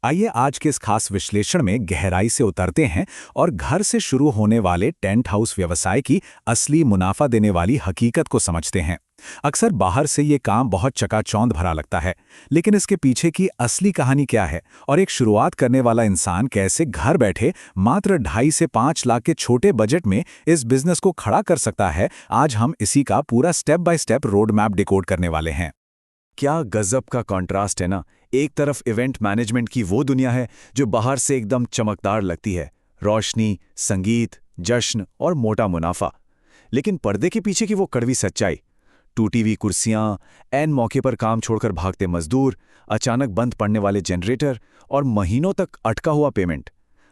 आइए आज के इस खास विश्लेषण में गहराई से उतरते हैं और घर से शुरू होने वाले टेंट हाउस व्यवसाय की असली मुनाफा देने वाली हकीकत को समझते हैं। अक्सर बाहर से ये काम बहुत चकाचौंध भरा लगता है, लेकिन इसके पीछे की असली कहानी क्या है और एक शुरुआत करने वाला इंसान कैसे घर बैठे मात्र 2.5 से 5 लाख के छोटे बजट में इस बिजनेस को खड़ा कर सकता है, आज हम इसी का पूरा step by step road map decode करने वाले हैं। क्या गजब का कॉन्ट्रास्ट है ना। एक तरफ इवेंट मैनेजमेंट की वो दुनिया है जो बाहर से एकदम चमकदार लगती है, रोशनी, संगीत, जश्न और मोटा मुनाफा। लेकिन पर्दे के पीछे की वो कड़वी सच्चाई, टूटी हुई कुर्सियां, ऐन मौके पर काम छोड़कर भागते मजदूर, अचानक बंद पड़ने वाले जनरेटर और महीनों तक अटका हुआ पेमेंट।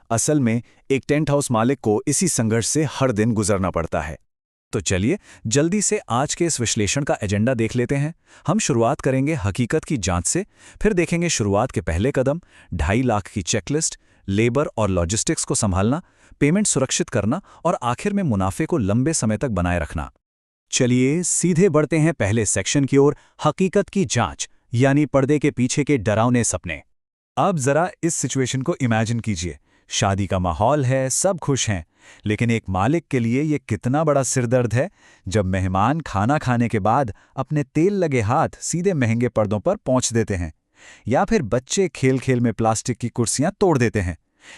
असल में एक टेंट हाउस मालिक को इसी संघर्ष से हर दिन गुजरना पड़ता है। तो चलिए जल्दी से आज के इस विश्लेषण का एजेंडा देख लेते हैं। हम शुरुआत करेंगे हकीकत की जांच से, फिर देखेंगे शुरुआत के पहले कदम, 2.5 लाख की चेकलिस्ट, लेबर और लॉजिस्टिक्स को संभालना, पेमेंट सुरक्षित करना और आखिर में मुनाफे को लंबे समय तक बनाए रखना। चलिए सीधे बढ़ते हैं पहले सेक्शन की ओर, हकीकत की जांच, यानी पर्दे के पीछे के डरावने सपने। अब जरा इस सिचुएशन को इमेजिन कीजिए। शादी का माहौल है, सब खुश हैं, लेकिन एक मालिक के लिए ये कितना बड़ा सिरदर्द है जब मेहमान खाना खाने के बाद अपने तेल लगे हाथ सीधे महंगे पर्दों पर पहुंच देते हैं, या फिर बच्चे खेल खेल में प्लास्टिक की कुर्सियां तोड़ देते हैं।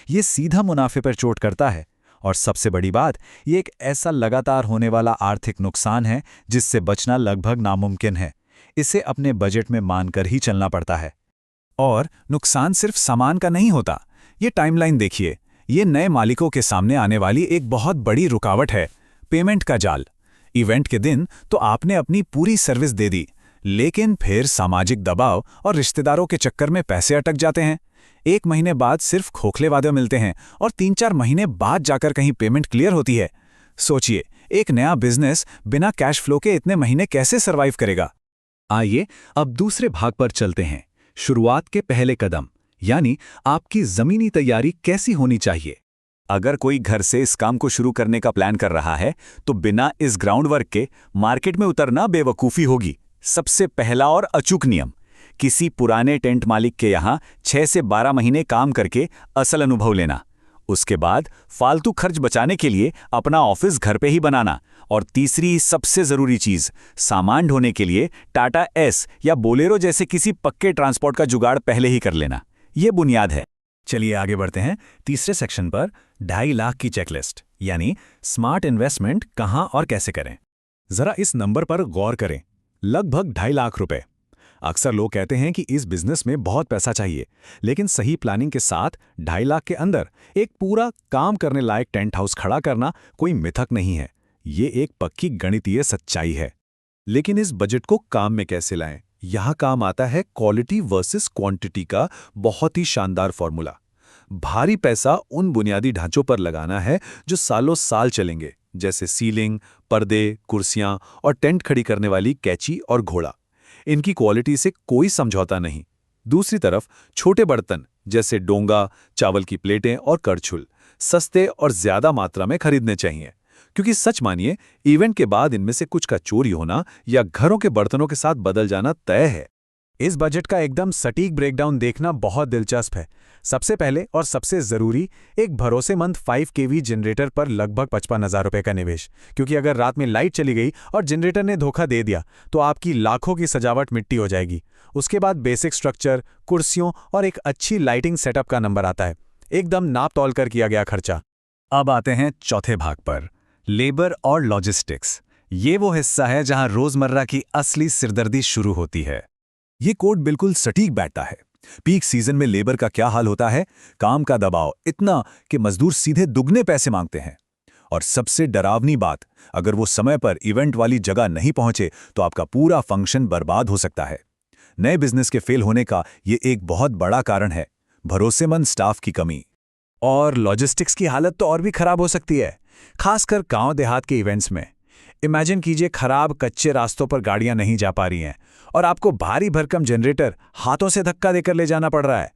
ये सीधा मुनाफे पर चोट करता है। और सबसे बड़ी बात, ये एक ऐसा लगातार होने वाला आर्थिक नुकसान है जिससे बचना लगभग नामुमकिन है। इसे अपने बजट में मानकर ही चलना पड़ता है। और नुकसान सिर्फ सामान का नहीं होता। ये टाइमलाइन देखिए, ये नए मालिकों के सामने आने वाली एक बहुत बड़ी रुकावट है, पेमेंट का जाल। इवेंट के दिन तो आपने अपनी पूरी सर्विस दे दी, लेकिन फिर सामाजिक दबाव और रिश्तेदारों के चक्कर में पैसे अटक जाते हैं। 1 महीने बाद सिर्फ खोखले वादे मिलते हैं और 3-4 महीने बाद जाकर कहीं पेमेंट क्लियर होती है। सोचिए, एक नया बिजनेस बिना कैश फ्लो के इतने महीने कैसे सर्वाइव करेगा। आइए अब दूसरे भाग पर चलते हैं, शुरुआत के पहले कदम, यानी आपकी जमीनी तैयारी कैसी होनी चाहिए। अगर कोई घर से इस काम को शुरू करने का प्लान कर रहा है तो बिना इस ग्राउंड वर्क के मार्केट में उतरना बेवकूफ़ी होगी। सबसे पहला और अचूक नियम, किसी पुराने टेंट मालिक के यहाँ 6 से 12 महीने काम करके असल अनुभव लेना। उसके बाद फालतू खर्च बचाने के लिए अपना ऑफिस घर पे ही बनाना। और तीसरी सबसे ज़रूरी चीज़, सामान ढोने के लिए टाटा एस या बोलेरो जैसे किसी पक्के ट्रांसपोर्ट का जुगाड़ पहले ही कर लेना। ये बुनियाद है। चलिए आगे बढ़ते हैं तीसरे सेक्शन पर, 2.5 लाख की चेकलिस्ट, यानी स्मार्ट इन्वेस्टमेंट कहां और कैसे करें। जरा इस नंबर पर गौर करें, लगभग 2.5 लाख रुपए। अक्सर लोग कहते हैं कि इस बिजनेस में बहुत पैसा चाहिए, लेकिन सही प्लानिंग के साथ 2.5 लाख के अंदर एक पूरा काम करने लायक टेंट हाउस खड़ा करना कोई मिथक नहीं है। ये एक पक्की गणितीय सच्चाई है। लेकिन इस बजट को काम में कैसे लाएं? यहाँ काम आता है क्वालिटी वर्सेस क्वांटिटी का बहुत ही शानदार फॉर्मूला। भारी पैसा उन बुनियादी ढांचों पर लगाना है जो सालों साल चलेंगे, जैसे सीलिंग, पर्दे, कुर्सियां और टेंट खड़ी करने वाली कैची और घोड़ा। इनकी क्वालिटी से कोई समझौता नहीं। दूसरी तरफ छोटे बर्तन जैसे डोंगा, चावल की प्लेटें और करछुल सस्ते और ज्यादा मात्रा में खरीदने चाहिए, क्योंकि सच मानिए इवेंट के बाद इनमें से कुछ का चोरी होना या घरों के बर्तनों के साथ बदल जाना तय है। इस बजट का एकदम सटीक ब्रेकडाउन देखना बहुत दिलचस्प है। सबसे पहले और सबसे जरूरी, एक भरोसेमंद 5 kV जनरेटर पर लगभग 55,000 रुपये का निवेश, क्योंकि अगर रात में लाइट चली गई और जनरेटर ने धोखा दे दिया तो आपकी लाखों की सजावट मिट्टी हो जाएगी। उसके बाद बेसिक स्ट्रक्चर, कुर्सियों और एक अच्छी लाइटिंग सेटअप का नंबर आता है, एकदम नाप तौल कर किया गया खर्चा। अब आते हैं चौथे भाग पर, लेबर और लॉजिस्टिक्स। ये वो हिस्सा है जहां रोजमर्रा की असली सिरदर्दी शुरू होती है। ये कोड बिल्कुल सटीक बैठता है। पीक सीजन में लेबर का क्या हाल होता है, काम का दबाव इतना कि मजदूर सीधे दुगने पैसे मांगते हैं। और सबसे डरावनी बात, अगर वो समय पर इवेंट वाली जगह नहीं पहुंचे तो आपका पूरा फंक्शन बर्बाद हो सकता है। नए बिजनेस के फेल होने का ये एक बहुत बड़ा कारण है, भरोसेमंद स्टाफ की कमी। और लॉजिस्टिक्स की हालत तो और भी खराब हो सकती है, खासकर गांव देहात के इवेंट्स में। इमेजिन कीजिए, खराब कच्चे रास्तों पर गाड़ियां नहीं जा पा रही हैं और आपको भारी भरकम जनरेटर हाथों से धक्का देकर ले जाना पड़ रहा है,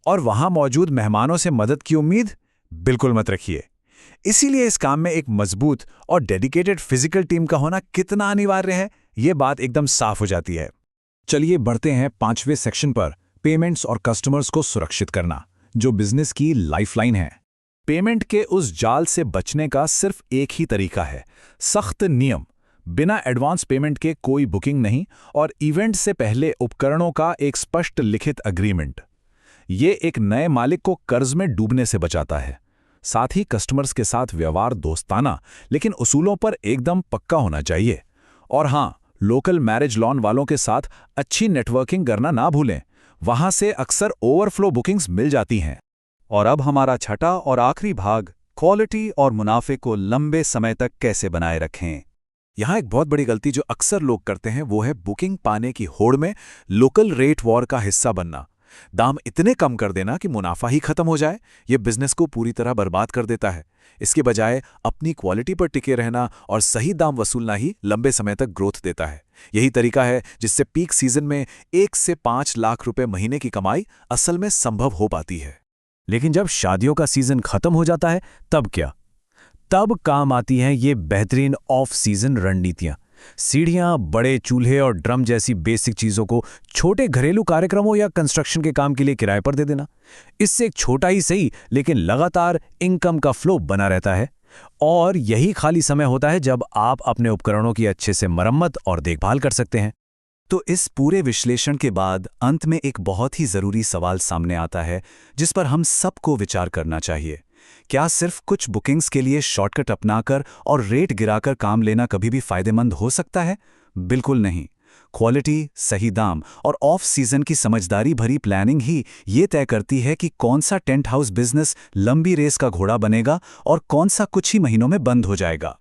और वहां मौजूद मेहमानों से मदद की उम्मीद बिल्कुल मत रखिए। इसीलिए इस काम में एक मजबूत और डेडिकेटेड फिजिकल टीम का होना कितना अनिवार्य है, ये बात एकदम साफ हो जाती है। चलिए बढ़ते हैं 5वें सेक्शन पर, पेमेंट्स और कस्टमर्स को सुरक्षित करना, जो बिजनेस की लाइफलाइन है। पेमेंट के उस जाल से बचने का सिर्फ एक ही तरीका है, सख्त नियम, बिना एडवांस पेमेंट के कोई बुकिंग नहीं और इवेंट से पहले उपकरणों का एक स्पष्ट लिखित अग्रीमेंट। ये एक नए मालिक को कर्ज में डूबने से बचाता है। साथ ही कस्टमर्स के साथ व्यवहार दोस्ताना लेकिन उसूलों पर एकदम पक्का होना चाहिए। और हाँ, लोकल मैरिज लॉन वालों के साथ अच्छी नेटवर्किंग करना ना भूलें, वहां से अक्सर ओवरफ्लो बुकिंग्स मिल जाती हैं। और अब हमारा छठा और आखिरी भाग, क्वालिटी और मुनाफे को लंबे समय तक कैसे बनाए रखें। यहाँ एक बहुत बड़ी गलती जो अक्सर लोग करते हैं वो है बुकिंग पाने की होड़ में लोकल रेट वॉर का हिस्सा बनना। दाम इतने कम कर देना कि मुनाफा ही खत्म हो जाए। ये बिजनेस को पूरी तरह बर्बाद कर देता है। इसके बजाय अपनी क्वालिटी पर टिके रहना और सही दाम वसूलना ही लंबे समय तक ग्रोथ देता है। यही तरीका है जिससे पीक सीजन में 1 से 5 लाख रुपए महीने की कमाई असल में संभव हो पाती है। लेकिन जब शादियों का सीजन खत्म हो जाता है तब क्या? तब काम आती हैं ये बेहतरीन ऑफ सीजन रणनीतियां। सीढ़ियां, बड़े चूल्हे और ड्रम जैसी बेसिक चीजों को छोटे घरेलू कार्यक्रमों या कंस्ट्रक्शन के काम के लिए किराए पर दे देना। इससे एक छोटा ही सही लेकिन लगातार इनकम का फ्लो बना रहता है। और यही खाली समय होता है जब आप अपने उपकरणों की अच्छे से मरम्मत और देखभाल कर सकते हैं। तो इस पूरे विश्लेषण के बाद अंत में एक बहुत ही जरूरी सवाल सामने आता है जिस पर हम सबको विचार करना चाहिए। क्या सिर्फ कुछ बुकिंग्स के लिए शॉर्टकट अपनाकर और रेट गिराकर काम लेना कभी भी फायदेमंद हो सकता है? बिल्कुल नहीं। क्वालिटी, सही दाम और ऑफ सीजन की समझदारी भरी प्लानिंग ही ये तय करती है कि कौन सा टेंट हाउस बिजनेस लंबी रेस का घोड़ा बनेगा और कौन सा कुछ ही महीनों में बंद हो जाएगा।